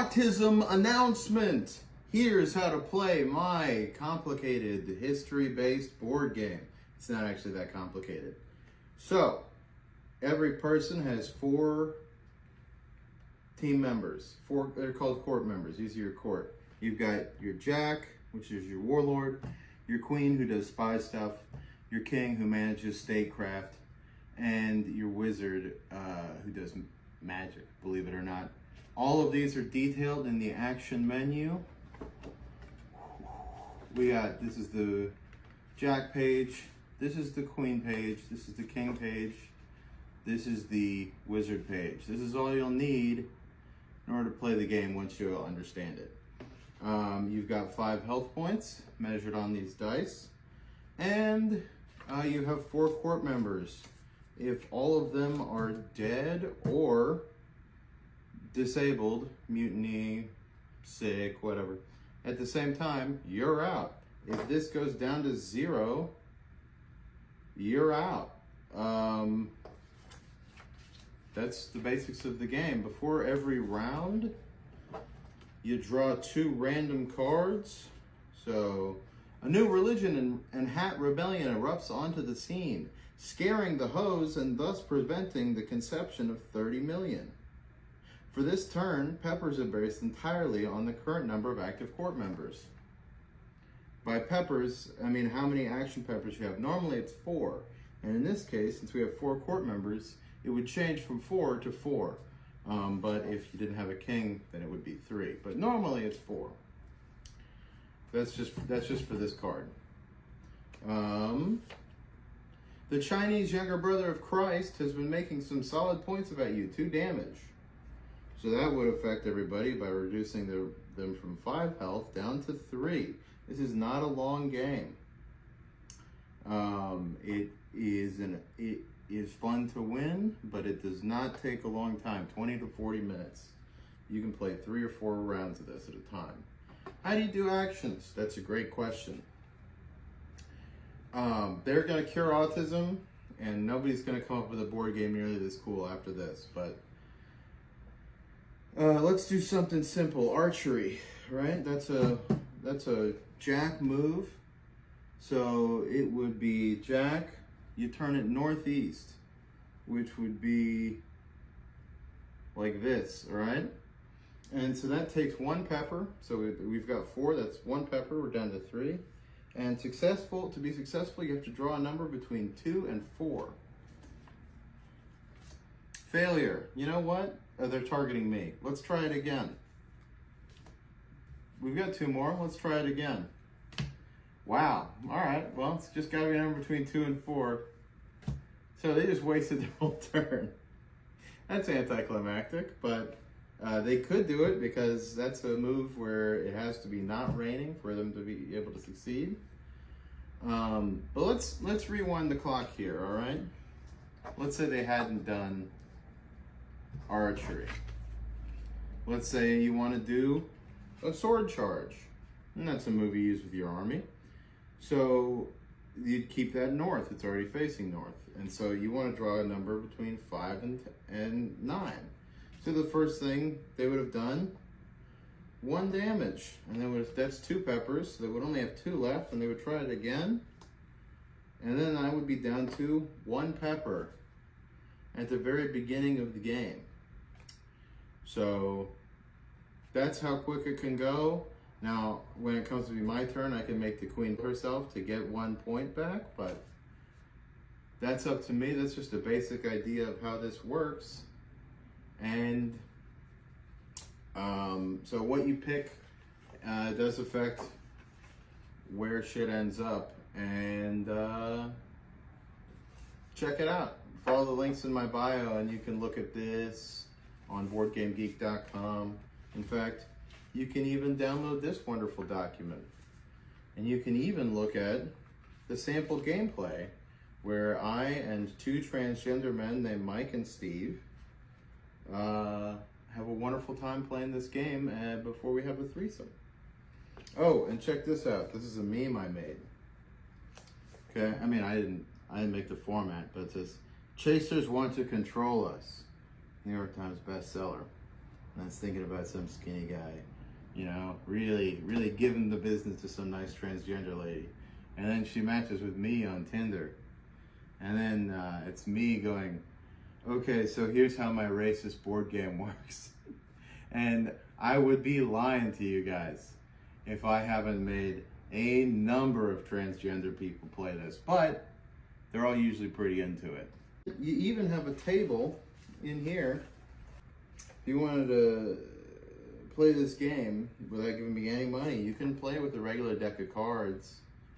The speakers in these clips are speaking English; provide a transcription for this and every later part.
autism announcement. Here's how to play my complicated history-based board game. It's not actually that complicated. So, every person has 4 team members. They're called court members. These are your court. You've got your jack, which is your warlord, your queen, who does spy stuff, your king, who manages statecraft, and your wizard, who does magic, believe it or not. All of these are detailed in the action menu. This is the jack page, this is the queen page, this is the king page, this is the wizard page. This is all you'll need in order to play the game once you understand it. You've got 5 health points measured on these dice, and you have 4 court members. If all of them are dead or disabled, mutiny, sick, whatever, at the same time, you're out. If this goes down to 0, you're out. That's the basics of the game. Before every round, you draw 2 random cards. So, a new religion and hat rebellion erupts onto the scene, scaring the hoes and thus preventing the conception of 30 million. For this turn, peppers are based entirely on the current number of active court members. By peppers, I mean how many action peppers you have. Normally it's 4. And in this case, since we have 4 court members, it would change from 4 to 4. But if you didn't have a king, then it would be 3. But normally it's 4. That's just for this card. The Chinese younger brother of Christ has been making some solid points about you. 2 damage. So that would affect everybody by reducing them from 5 health down to 3. This is not a long game. It is fun to win, but it does not take a long time, 20 to 40 minutes. You can play 3 or 4 rounds of this at a time. How do you do actions? That's a great question. They're going to cure autism, and nobody's going to come up with a board game nearly this cool after this, but let's do something simple. Archery, right? That's a jack move. So it would be jack, you turn it northeast, which would be like this, all right? And so that takes 1 pepper. So we've got 4, that's 1 pepper, we're down to 3. And to be successful, you have to draw a number between 2 and 4. Failure, you know what? They're targeting me. Let's try it again. We've got 2 more, let's try it again. Wow, all right, well, it's just gotta be a number between 2 and 4. So they just wasted their whole turn. That's anticlimactic, but they could do it because that's a move where it has to be not raining for them to be able to succeed. But let's rewind the clock here, all right? Let's say they hadn't done archery. Let's say you want to do a sword charge, and that's a move you use with your army. So you'd keep that north, it's already facing north. And so you want to draw a number between 5 and 9. So the first thing they would have done, 1 damage. And that's 2 peppers, so they would only have 2 left, and they would try it again. And then I would be down to 1 pepper at the very beginning of the game. So that's how quick it can go. Now, when it comes to be my turn, I can make the queen herself to get 1 point back, but that's up to me. That's just a basic idea of how this works. And so what you pick does affect where shit ends up. And check it out. Follow the links in my bio, and you can look at this on BoardGameGeek.com. In fact, you can even download this wonderful document. And you can even look at the sample gameplay where I and 2 transgender men named Mike and Steve have a wonderful time playing this game before we have a threesome. Oh, and check this out. This is a meme I made. Okay, I mean, I didn't make the format, but it says, "Chasers want to control us." New York Times bestseller. I was thinking about some skinny guy, you know, really giving the business to some nice transgender lady. And then she matches with me on Tinder. And then it's me going, okay, so here's how my racist board game works. And I would be lying to you guys if I haven't made a number of transgender people play this, but they're all usually pretty into it. You even have a table in here. If you wanted to play this game without giving me any money, you can play with the regular deck of cards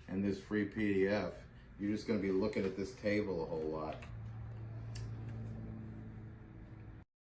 and this free PDF. You're just going to be looking at this table a whole lot.